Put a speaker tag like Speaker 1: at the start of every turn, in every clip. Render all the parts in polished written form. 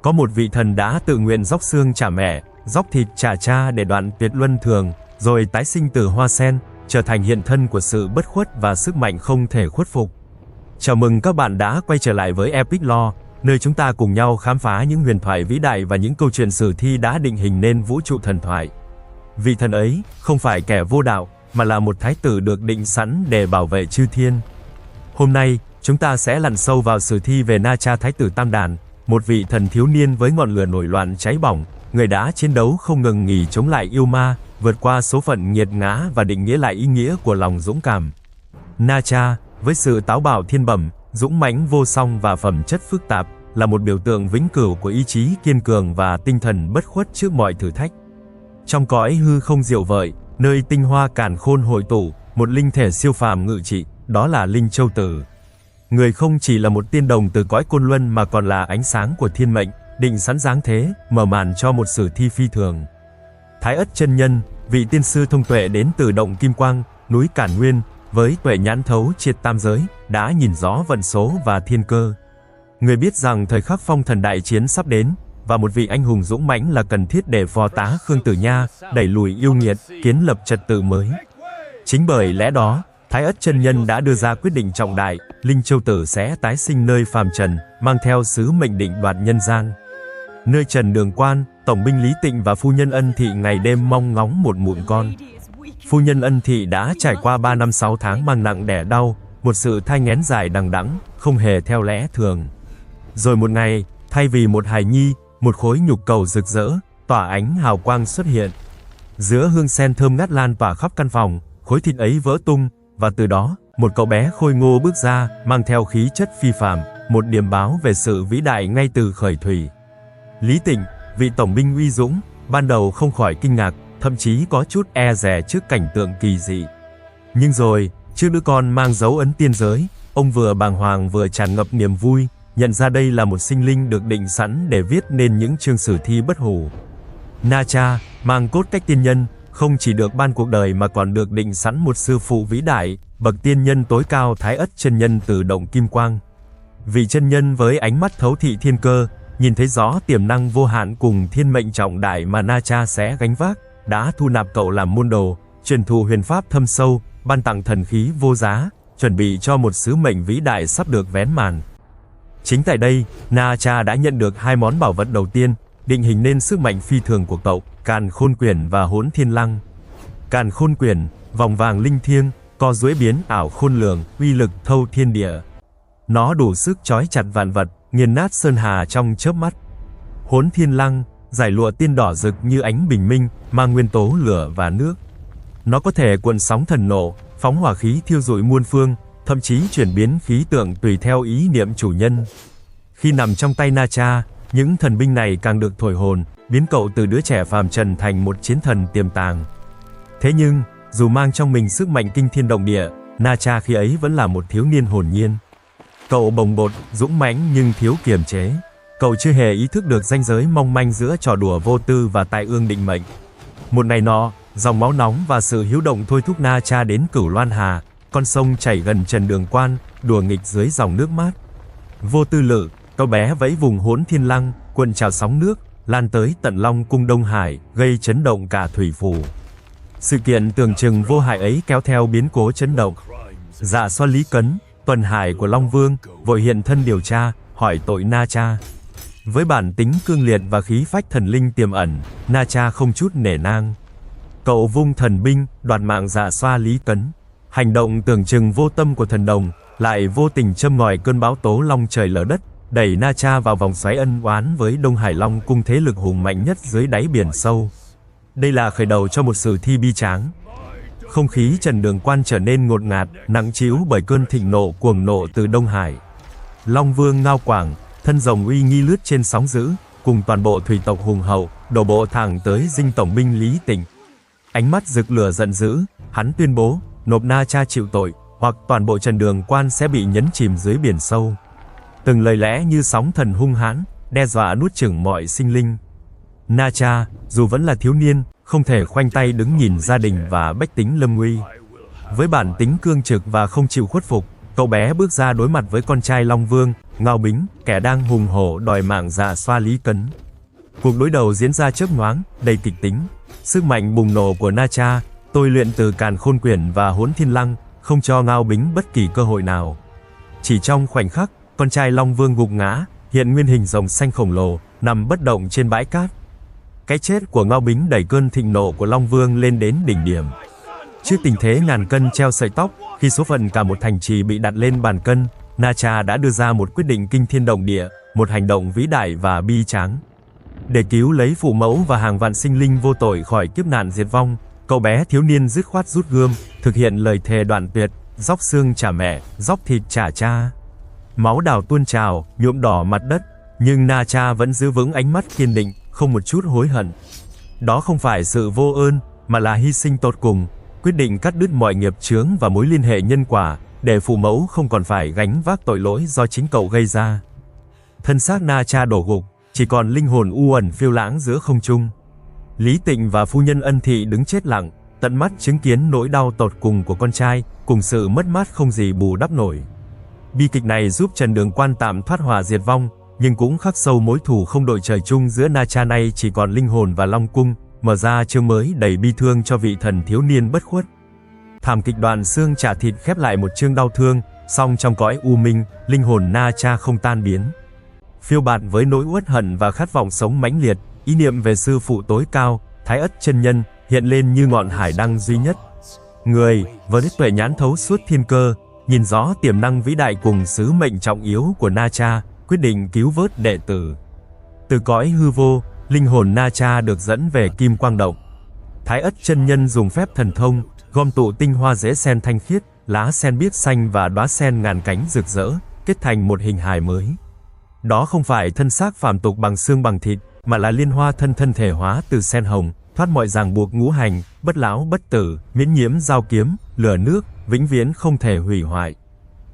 Speaker 1: Có một vị thần đã tự nguyện dốc xương trả mẹ, dốc thịt trả cha để đoạn tuyệt luân thường, rồi tái sinh từ hoa sen, trở thành hiện thân của sự bất khuất và sức mạnh không thể khuất phục. Chào mừng các bạn đã quay trở lại với Epic Lore, nơi chúng ta cùng nhau khám phá những huyền thoại vĩ đại và những câu chuyện sử thi đã định hình nên vũ trụ thần thoại. Vị thần ấy không phải kẻ vô đạo, mà là một thái tử được định sẵn để bảo vệ chư thiên. Hôm nay, chúng ta sẽ lặn sâu vào sử thi về Na Cha Thái tử Tam Đàn, một vị thần thiếu niên với ngọn lửa nổi loạn cháy bỏng, người đã chiến đấu không ngừng nghỉ chống lại yêu ma, vượt qua số phận nghiệt ngã và định nghĩa lại ý nghĩa của lòng dũng cảm. Na Cha, với sự táo bạo thiên bẩm, dũng mãnh vô song và phẩm chất phức tạp, là một biểu tượng vĩnh cửu của ý chí kiên cường và tinh thần bất khuất trước mọi thử thách. Trong cõi hư không diệu vợi, nơi tinh hoa càn khôn hội tụ, một linh thể siêu phàm ngự trị, đó là Linh Châu Tử. Người không chỉ là một tiên đồng từ cõi côn luân mà còn là ánh sáng của thiên mệnh, định sẵn dáng thế, mở màn cho một sử thi phi thường. Thái Ất chân nhân, vị tiên sư thông tuệ đến từ động Kim Quang, núi Cản Nguyên, với tuệ nhãn thấu triệt tam giới, đã nhìn rõ vận số và thiên cơ. Người biết rằng thời khắc phong thần đại chiến sắp đến, và một vị anh hùng dũng mãnh là cần thiết để phò tá Khương Tử Nha, đẩy lùi yêu nghiệt, kiến lập trật tự mới. Chính bởi lẽ đó, Thái Ất chân nhân đã đưa ra quyết định trọng đại, Linh Châu Tử sẽ tái sinh nơi phàm trần, mang theo sứ mệnh định đoạt nhân gian. Nơi Trần Đường Quan, tổng binh Lý Tịnh và phu nhân Ân Thị ngày đêm mong ngóng một mụn con. Phu nhân Ân Thị đã trải qua 3 năm 6 tháng mang nặng đẻ đau, một sự thai nghén dài đằng đẵng, không hề theo lẽ thường. Rồi một ngày, thay vì một hài nhi, một khối nhục cầu rực rỡ, tỏa ánh hào quang xuất hiện. Giữa hương sen thơm ngát lan tỏa khắp căn phòng, khối thịt ấy vỡ tung, và từ đó, một cậu bé khôi ngô bước ra, mang theo khí chất phi phàm, một điểm báo về sự vĩ đại ngay từ khởi thủy. Lý Tịnh, vị tổng binh uy dũng, ban đầu không khỏi kinh ngạc, thậm chí có chút e dè trước cảnh tượng kỳ dị. Nhưng rồi, trước đứa con mang dấu ấn tiên giới, ông vừa bàng hoàng vừa tràn ngập niềm vui, nhận ra đây là một sinh linh được định sẵn để viết nên những chương sử thi bất hủ. Na Cha, mang cốt cách tiên nhân, không chỉ được ban cuộc đời mà còn được định sẵn một sư phụ vĩ đại, bậc tiên nhân tối cao Thái Ất chân nhân từ động Kim Quang. Vị chân nhân với ánh mắt thấu thị thiên cơ, nhìn thấy rõ tiềm năng vô hạn cùng thiên mệnh trọng đại mà Na Cha sẽ gánh vác, đã thu nạp cậu làm môn đồ, truyền thụ huyền pháp thâm sâu, ban tặng thần khí vô giá, chuẩn bị cho một sứ mệnh vĩ đại sắp được vén màn. Chính tại đây, Na Cha đã nhận được hai món bảo vật đầu tiên, định hình nên sức mạnh phi thường của cậu, Càn Khôn Quyển và Hỗn Thiên Lăng. Càn Khôn Quyển, vòng vàng linh thiêng, co duỗi biến ảo khôn lường, uy lực thâu thiên địa. Nó đủ sức trói chặt vạn vật, nghiền nát sơn hà trong chớp mắt. Hỗn Thiên Lăng, giải lụa tiên đỏ rực như ánh bình minh, mang nguyên tố lửa và nước. Nó có thể cuộn sóng thần nộ, phóng hỏa khí thiêu rụi muôn phương, thậm chí chuyển biến khí tượng tùy theo ý niệm chủ nhân. Khi nằm trong tay Na Cha, những thần binh này càng được thổi hồn, biến cậu từ đứa trẻ phàm trần thành một chiến thần tiềm tàng. Thế nhưng, dù mang trong mình sức mạnh kinh thiên động địa, Na Cha khi ấy vẫn là một thiếu niên hồn nhiên. Cậu bồng bột, dũng mãnh nhưng thiếu kiềm chế. Cậu chưa hề ý thức được ranh giới mong manh giữa trò đùa vô tư và tai ương định mệnh. Một ngày nọ, dòng máu nóng và sự hiếu động thôi thúc Na Cha đến Cửu Loan Hà, con sông chảy gần Trần Đường Quan, đùa nghịch dưới dòng nước mát. Vô tư lự, cậu bé vẫy vùng Hỗn Thiên Lăng, cuộn trào sóng nước, lan tới tận Long Cung Đông Hải, gây chấn động cả thủy phủ. Sự kiện tưởng chừng vô hại ấy kéo theo biến cố chấn động. Dạ Xoa Lý Cấn, tuần hải của Long Vương, vội hiện thân điều tra, hỏi tội Na Cha. Với bản tính cương liệt và khí phách thần linh tiềm ẩn, Na Cha không chút nể nang. Cậu vung thần binh, đoạt mạng Dạ Xoa Lý Cấn. Hành động tưởng chừng vô tâm của thần đồng, lại vô tình châm ngòi cơn bão tố long trời lở đất, đẩy Na Cha vào vòng xoáy ân oán với Đông Hải Long cung thế lực hùng mạnh nhất dưới đáy biển sâu. Đây là khởi đầu cho một sử thi bi tráng. Không khí Trần Đường Quan trở nên ngột ngạt, nặng trĩu bởi cơn thịnh nộ cuồng nộ từ Đông Hải. Long Vương Ngao Quảng, thân rồng uy nghi lướt trên sóng dữ, cùng toàn bộ thủy tộc hùng hậu, đổ bộ thẳng tới dinh tổng binh Lý Tịnh. Ánh mắt rực lửa giận dữ, hắn tuyên bố, nộp Na Cha chịu tội, hoặc toàn bộ Trần Đường Quan sẽ bị nhấn chìm dưới biển sâu. Từng lời lẽ như sóng thần hung hãn, đe dọa nuốt chửng mọi sinh linh. Na Cha, dù vẫn là thiếu niên, không thể khoanh tay đứng nhìn gia đình và bách tính lâm nguy. Với bản tính cương trực và không chịu khuất phục, cậu bé bước ra đối mặt với con trai Long Vương, Ngao Bính, kẻ đang hùng hổ đòi mạng Dạ Xoa Lý Cấn. Cuộc đối đầu diễn ra chớp nhoáng, đầy kịch tính. Sức mạnh bùng nổ của Na Cha, tôi luyện từ Càn Khôn Quyển và Hỗn Thiên Lăng, không cho Ngao Bính bất kỳ cơ hội nào. Chỉ trong khoảnh khắc, con trai Long Vương gục ngã, hiện nguyên hình rồng xanh khổng lồ, nằm bất động trên bãi cát. Cái chết của Ngao Bính đẩy cơn thịnh nộ của Long Vương lên đến đỉnh điểm. Trước tình thế ngàn cân treo sợi tóc, khi số phận cả một thành trì bị đặt lên bàn cân, Na Cha đã đưa ra một quyết định kinh thiên động địa, một hành động vĩ đại và bi tráng. Để cứu lấy phụ mẫu và hàng vạn sinh linh vô tội khỏi kiếp nạn diệt vong, cậu bé thiếu niên dứt khoát rút gươm, thực hiện lời thề đoạn tuyệt, róc xương trả mẹ, róc thịt trả cha. Máu đào tuôn trào, nhuộm đỏ mặt đất, nhưng Na Cha vẫn giữ vững ánh mắt kiên định, không một chút hối hận. Đó không phải sự vô ơn, mà là hy sinh tột cùng, quyết định cắt đứt mọi nghiệp chướng và mối liên hệ nhân quả, để phụ mẫu không còn phải gánh vác tội lỗi do chính cậu gây ra. Thân xác Na Cha đổ gục, chỉ còn linh hồn u ẩn phiêu lãng giữa không trung. Lý Tịnh và phu nhân Ân Thị đứng chết lặng, tận mắt chứng kiến nỗi đau tột cùng của con trai, cùng sự mất mát không gì bù đắp nổi. Bi kịch này giúp Trần Đường Quan tạm thoát họa diệt vong, nhưng cũng khắc sâu mối thù không đội trời chung giữa Na Cha nay chỉ còn linh hồn và Long Cung, mở ra chương mới đầy bi thương cho vị thần thiếu niên bất khuất. Thảm kịch đoạn xương trả thịt khép lại một chương đau thương, song trong cõi u minh, linh hồn Na Cha không tan biến. Phiêu bạt với nỗi uất hận và khát vọng sống mãnh liệt, ý niệm về sư phụ tối cao, Thái Ất chân nhân, hiện lên như ngọn hải đăng duy nhất. Người với tuệ nhãn thấu suốt thiên cơ, nhìn rõ tiềm năng vĩ đại cùng sứ mệnh trọng yếu của Na Cha, quyết định cứu vớt đệ tử. Từ cõi hư vô, linh hồn Na Cha được dẫn về Kim Quang Động. Thái Ất chân nhân dùng phép thần thông, gom tụ tinh hoa rễ sen thanh khiết, lá sen biếc xanh và đóa sen ngàn cánh rực rỡ, kết thành một hình hài mới. Đó không phải thân xác phàm tục bằng xương bằng thịt, mà là liên hoa thân thể hóa từ sen hồng, thoát mọi ràng buộc ngũ hành, bất lão bất tử, miễn nhiễm dao kiếm, lửa nước, vĩnh viễn không thể hủy hoại.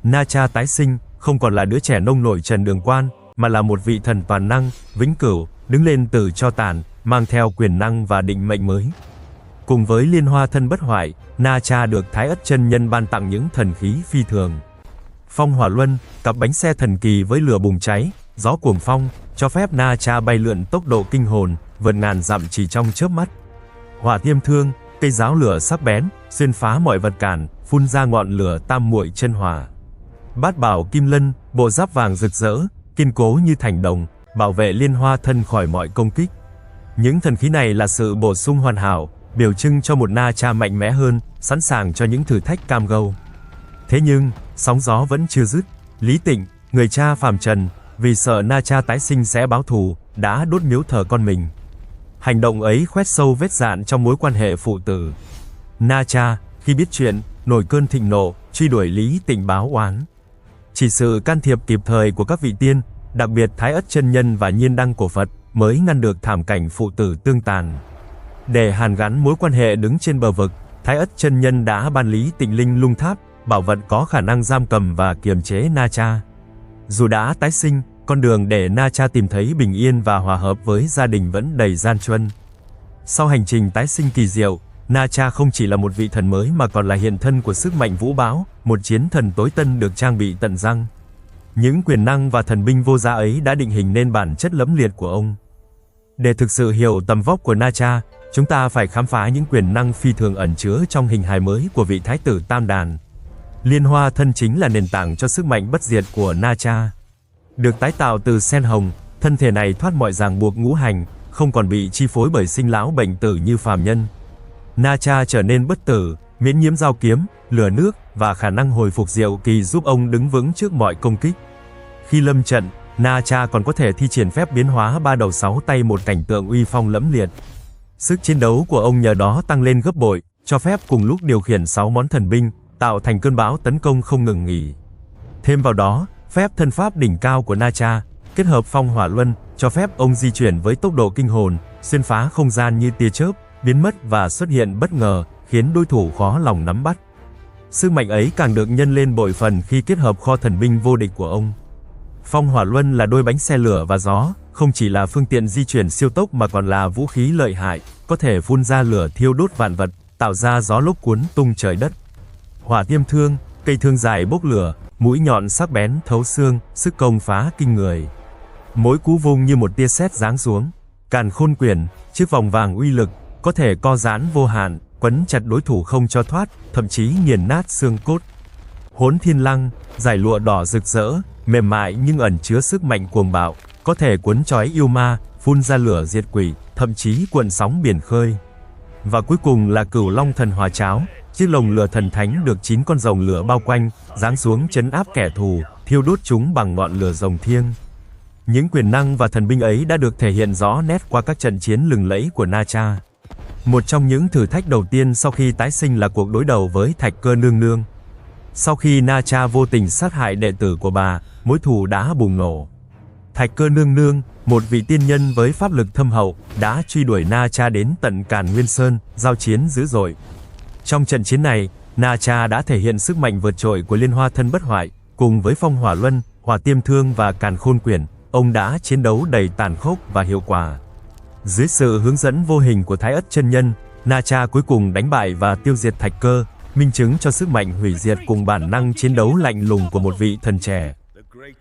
Speaker 1: Na Cha tái sinh, không còn là đứa trẻ nông nổi Trần Đường Quan, mà là một vị thần toàn năng, vĩnh cửu, đứng lên từ tro tàn, mang theo quyền năng và định mệnh mới. Cùng với liên hoa thân bất hoại, Na Cha được Thái Ất chân nhân ban tặng những thần khí phi thường. Phong Hỏa Luân, cặp bánh xe thần kỳ với lửa bùng cháy, gió cuồng phong, cho phép Na Cha bay lượn tốc độ kinh hồn, vượt ngàn dặm chỉ trong chớp mắt. Hỏa Tiêm Thương, cây giáo lửa sắc bén, xuyên phá mọi vật cản, phun ra ngọn lửa tam muội chân hỏa. Bát Bảo Kim Lân, bộ giáp vàng rực rỡ, kiên cố như thành đồng, bảo vệ liên hoa thân khỏi mọi công kích. Những thần khí này là sự bổ sung hoàn hảo, biểu trưng cho một Na Cha mạnh mẽ hơn, sẵn sàng cho những thử thách cam go. Thế nhưng, sóng gió vẫn chưa dứt. Lý Tịnh, người cha phàm trần, vì sợ Na Cha tái sinh sẽ báo thù, đã đốt miếu thờ con mình. Hành động ấy khoét sâu vết rạn trong mối quan hệ phụ tử. Na Cha, khi biết chuyện, nổi cơn thịnh nộ, truy đuổi Lý Tịnh báo oán. Chỉ sự can thiệp kịp thời của các vị tiên, đặc biệt Thái Ất chân nhân và Nhiên Đăng cổ Phật, mới ngăn được thảm cảnh phụ tử tương tàn. Để hàn gắn mối quan hệ đứng trên bờ vực, Thái Ất chân nhân đã ban Lý Tịnh Linh Lung Tháp, bảo vật có khả năng giam cầm và kiềm chế Na Cha. Dù đã tái sinh, con đường để Na Cha tìm thấy bình yên và hòa hợp với gia đình vẫn đầy gian truân. Sau hành trình tái sinh kỳ diệu, Na Cha không chỉ là một vị thần mới mà còn là hiện thân của sức mạnh vũ bão, một chiến thần tối tân được trang bị tận răng. Những quyền năng và thần binh vô giá ấy đã định hình nên bản chất lẫm liệt của ông. Để thực sự hiểu tầm vóc của Na Cha, chúng ta phải khám phá những quyền năng phi thường ẩn chứa trong hình hài mới của vị Thái tử Tam Đàn. Liên hoa thân chính là nền tảng cho sức mạnh bất diệt của Na Cha. Được tái tạo từ sen hồng, thân thể này thoát mọi ràng buộc ngũ hành, không còn bị chi phối bởi sinh lão bệnh tử như phàm nhân. Na Cha trở nên bất tử, miễn nhiễm dao kiếm, lửa nước và khả năng hồi phục diệu kỳ giúp ông đứng vững trước mọi công kích. Khi lâm trận, Na Cha còn có thể thi triển phép biến hóa ba đầu sáu tay, một cảnh tượng uy phong lẫm liệt. Sức chiến đấu của ông nhờ đó tăng lên gấp bội, cho phép cùng lúc điều khiển 6 món thần binh, tạo thành cơn bão tấn công không ngừng nghỉ. Thêm vào đó, phép thân pháp đỉnh cao của Na Cha, kết hợp Phong Hỏa Luân, cho phép ông di chuyển với tốc độ kinh hồn, xuyên phá không gian như tia chớp, biến mất và xuất hiện bất ngờ, khiến đối thủ khó lòng nắm bắt. Sức mạnh ấy càng được nhân lên bội phần khi kết hợp kho thần binh vô địch của ông. Phong Hỏa Luân là đôi bánh xe lửa và gió, không chỉ là phương tiện di chuyển siêu tốc mà còn là vũ khí lợi hại, có thể phun ra lửa thiêu đốt vạn vật, tạo ra gió lốc cuốn tung trời đất. Hỏa Tiêm Thương, Cây thương dài bốc lửa, mũi nhọn sắc bén thấu xương, sức công phá kinh người. Mỗi cú vung như một tia sét giáng xuống. Càn Khôn Quyển, chiếc vòng vàng uy lực, có thể co giãn vô hạn, quấn chặt đối thủ không cho thoát, thậm chí nghiền nát xương cốt. Hỗn Thiên Lăng, dải lụa đỏ rực rỡ, mềm mại nhưng ẩn chứa sức mạnh cuồng bạo, có thể cuốn trói yêu ma, phun ra lửa diệt quỷ, thậm chí cuộn sóng biển khơi. Và cuối cùng là Cửu Long Thần Hỏa Cháo, chiếc lồng lửa thần thánh được 9 con rồng lửa bao quanh, giáng xuống trấn áp kẻ thù, thiêu đốt chúng bằng ngọn lửa rồng thiêng. Những quyền năng và thần binh ấy đã được thể hiện rõ nét qua các trận chiến lừng lẫy của Na Cha. Một trong những thử thách đầu tiên sau khi tái sinh là cuộc đối đầu với Thạch Cơ Nương Nương. Sau khi Na Cha vô tình sát hại đệ tử của bà, mối thù đã bùng nổ. Thạch Cơ Nương Nương, một vị tiên nhân với pháp lực thâm hậu, đã truy đuổi Na Cha đến tận Càn Nguyên Sơn, giao chiến dữ dội. Trong trận chiến này, Na Cha đã thể hiện sức mạnh vượt trội của Liên Hoa Thân Bất Hoại, cùng với Phong Hỏa Luân, Hỏa Tiêm Thương và Càn Khôn Quyển, ông đã chiến đấu đầy tàn khốc và hiệu quả. Dưới sự hướng dẫn vô hình của Thái Ất chân nhân, Na Cha cuối cùng đánh bại và tiêu diệt Thạch Cơ, minh chứng cho sức mạnh hủy diệt cùng bản năng chiến đấu lạnh lùng của một vị thần trẻ.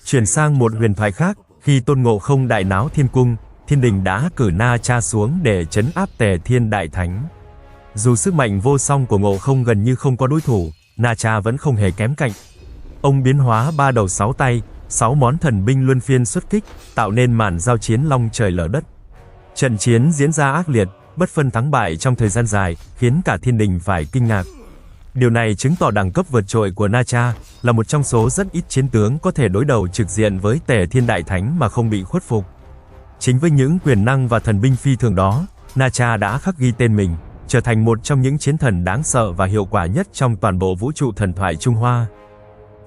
Speaker 1: Chuyển sang một huyền thoại khác, khi Tôn Ngộ Không đại náo thiên cung, thiên đình đã cử Na Cha xuống để trấn áp Tề Thiên Đại Thánh. Dù sức mạnh vô song của Ngộ Không gần như không có đối thủ, Na Cha vẫn không hề kém cạnh. Ông biến hóa 3 đầu 6 tay, 6 món thần binh luân phiên xuất kích, tạo nên màn giao chiến long trời lở đất. Trận chiến diễn ra ác liệt, bất phân thắng bại trong thời gian dài, khiến cả thiên đình phải kinh ngạc. Điều này chứng tỏ đẳng cấp vượt trội của Na Cha, là một trong số rất ít chiến tướng có thể đối đầu trực diện với Tề Thiên Đại Thánh mà không bị khuất phục. Chính với những quyền năng và thần binh phi thường đó, Na Cha đã khắc ghi tên mình, trở thành một trong những chiến thần đáng sợ và hiệu quả nhất trong toàn bộ vũ trụ thần thoại Trung Hoa.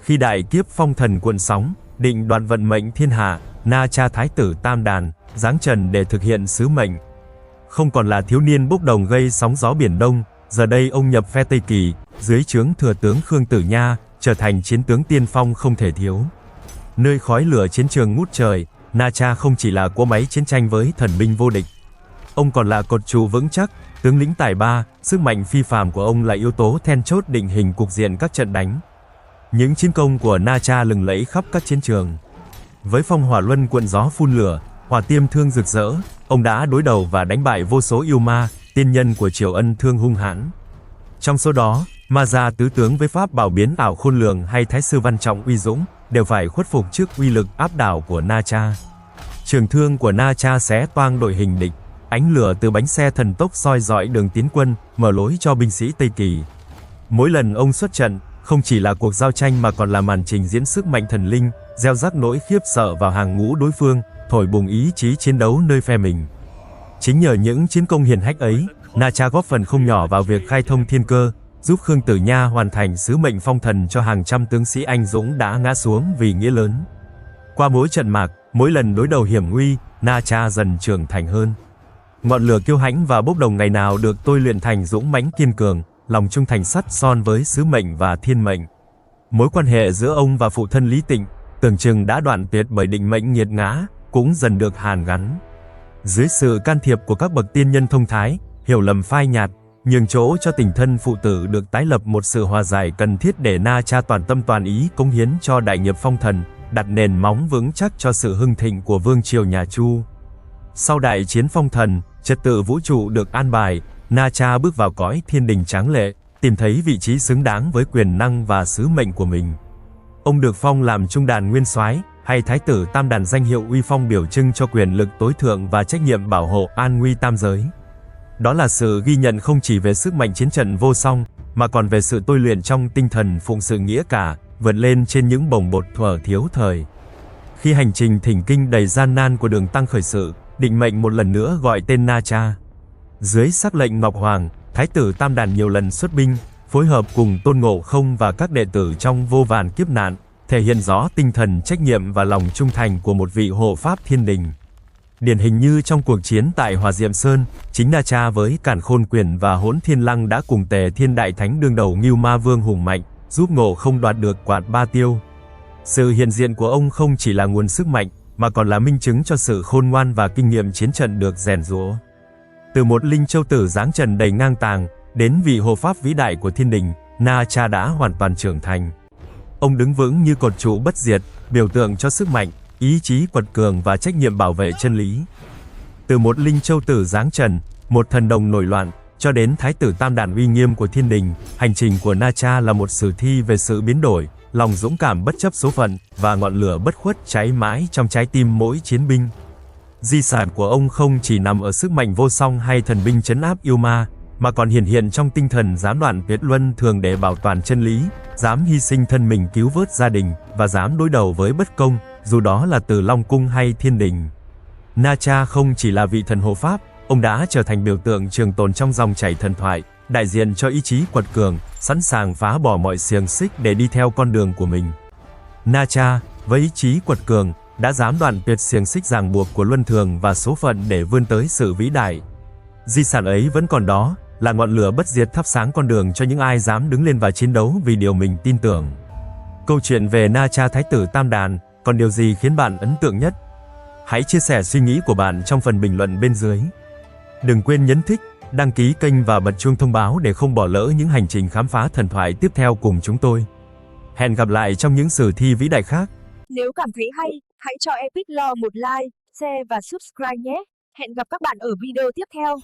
Speaker 1: Khi đại kiếp phong thần cuộn sóng, định đoạt vận mệnh thiên hạ, Na Cha Thái tử Tam Đàn giáng trần để thực hiện sứ mệnh. Không còn là thiếu niên bốc đồng gây sóng gió biển Đông, giờ đây ông nhập phe Tây Kỳ, dưới trướng thừa tướng Khương Tử Nha, trở thành chiến tướng tiên phong không thể thiếu. Nơi khói lửa chiến trường ngút trời, Na Cha không chỉ là cỗ máy chiến tranh với thần binh vô địch. Ông còn là cột trụ vững chắc, tướng lĩnh tài ba, sức mạnh phi phàm của ông là yếu tố then chốt định hình cục diện các trận đánh. Những chiến công của Na Cha lừng lẫy khắp các chiến trường. Với Phong Hỏa Luân cuộn gió phun lửa, Hỏa Tiêm Thương rực rỡ, ông đã đối đầu và đánh bại vô số yêu ma, tiên nhân của Triều Ân Thương hung hãn. Trong số đó, Ma Gia tứ tướng với pháp bảo biến ảo khôn lường hay Thái sư Văn Trọng uy dũng, đều phải khuất phục trước uy lực áp đảo của Na Cha. Trường thương của Na Cha xé toang đội hình địch, ánh lửa từ bánh xe thần tốc soi rọi đường tiến quân, mở lối cho binh sĩ Tây Kỳ. Mỗi lần ông xuất trận, không chỉ là cuộc giao tranh mà còn là màn trình diễn sức mạnh thần linh, gieo rắc nỗi khiếp sợ vào hàng ngũ đối phương, thổi bùng ý chí chiến đấu nơi phe mình. Chính nhờ những chiến công hiển hách ấy, Na Cha góp phần không nhỏ vào việc khai thông thiên cơ, giúp Khương Tử Nha hoàn thành sứ mệnh phong thần cho hàng trăm tướng sĩ anh dũng đã ngã xuống vì nghĩa lớn. Qua mỗi trận mạc, mỗi lần đối đầu hiểm nguy, Na Cha dần trưởng thành hơn. Ngọn lửa kiêu hãnh và bốc đồng ngày nào được tôi luyện thành dũng mãnh kiên cường, lòng trung thành sắt son với sứ mệnh và thiên mệnh. Mối quan hệ giữa ông và phụ thân Lý Tịnh, tưởng chừng đã đoạn tuyệt bởi định mệnh nghiệt ngã, cũng dần được hàn gắn. Dưới sự can thiệp của các bậc tiên nhân thông thái, hiểu lầm phai nhạt, nhường chỗ cho tình thân phụ tử được tái lập một sự hòa giải cần thiết để Na Cha toàn tâm toàn ý cống hiến cho đại nghiệp phong thần, đặt nền móng vững chắc cho sự hưng thịnh của vương triều nhà Chu. Sau đại chiến phong thần, trật tự vũ trụ được an bài, Na Cha bước vào cõi thiên đình tráng lệ, tìm thấy vị trí xứng đáng với quyền năng và sứ mệnh của mình. Ông được phong làm trung đàn nguyên soái, hay Thái tử Tam Đàn, danh hiệu uy phong biểu trưng cho quyền lực tối thượng và trách nhiệm bảo hộ an nguy tam giới. Đó là sự ghi nhận không chỉ về sức mạnh chiến trận vô song, mà còn về sự tôi luyện trong tinh thần phụng sự nghĩa cả, vượt lên trên những bồng bột thuở thiếu thời. Khi hành trình thỉnh kinh đầy gian nan của Đường Tăng khởi sự, định mệnh một lần nữa gọi tên Na Cha. Dưới sắc lệnh Ngọc Hoàng, Thái tử Tam Đàn nhiều lần xuất binh, phối hợp cùng Tôn Ngộ Không và các đệ tử trong vô vàn kiếp nạn, thể hiện rõ tinh thần trách nhiệm và lòng trung thành của một vị hộ pháp thiên đình. Điển hình như trong cuộc chiến tại Hỏa Diệm Sơn, chính Na Cha với Càn Khôn Quyển và Hỗn Thiên Lăng đã cùng Tề Thiên Đại Thánh đương đầu Ngưu Ma Vương hùng mạnh, giúp Ngộ Không đoạt được quạt Ba Tiêu. Sự hiện diện của ông không chỉ là nguồn sức mạnh, mà còn là minh chứng cho sự khôn ngoan và kinh nghiệm chiến trận được rèn giũa. Từ một linh châu tử giáng trần đầy ngang tàng, đến vị hộ pháp vĩ đại của thiên đình, Na Cha đã hoàn toàn trưởng thành, Ông đứng vững như cột trụ bất diệt, biểu tượng cho sức mạnh, ý chí quật cường và trách nhiệm bảo vệ chân lý. Từ một linh châu tử giáng trần, một thần đồng nổi loạn, cho đến thái tử tam đàn uy nghiêm của thiên đình, hành trình của Na Cha là một sử thi về sự biến đổi, lòng dũng cảm bất chấp số phận, và ngọn lửa bất khuất cháy mãi trong trái tim mỗi chiến binh. Di sản của ông không chỉ nằm ở sức mạnh vô song hay thần binh trấn áp yêu ma, mà còn hiển hiện trong tinh thần dám đoạn tuyệt luân thường để bảo toàn chân lý, dám hy sinh thân mình cứu vớt gia đình, và dám đối đầu với bất công, dù đó là từ Long Cung hay thiên đình. Na Cha không chỉ là vị thần hộ pháp, ông đã trở thành biểu tượng trường tồn trong dòng chảy thần thoại, đại diện cho ý chí quật cường, sẵn sàng phá bỏ mọi xiềng xích để đi theo con đường của mình. Na Cha, với ý chí quật cường, đã dám đoạn tuyệt xiềng xích ràng buộc của luân thường và số phận để vươn tới sự vĩ đại. Di sản ấy vẫn còn đó, là ngọn lửa bất diệt thắp sáng con đường cho những ai dám đứng lên và chiến đấu vì điều mình tin tưởng. Câu chuyện về Na Cha Thái tử Tam Đàn, còn điều gì khiến bạn ấn tượng nhất? Hãy chia sẻ suy nghĩ của bạn trong phần bình luận bên dưới. Đừng quên nhấn thích, đăng ký kênh và bật chuông thông báo để không bỏ lỡ những hành trình khám phá thần thoại tiếp theo cùng chúng tôi. Hẹn gặp lại trong những sử thi vĩ đại khác.
Speaker 2: Nếu cảm thấy hay, hãy cho Epic Lore một like, share và subscribe nhé. Hẹn gặp các bạn ở video tiếp theo.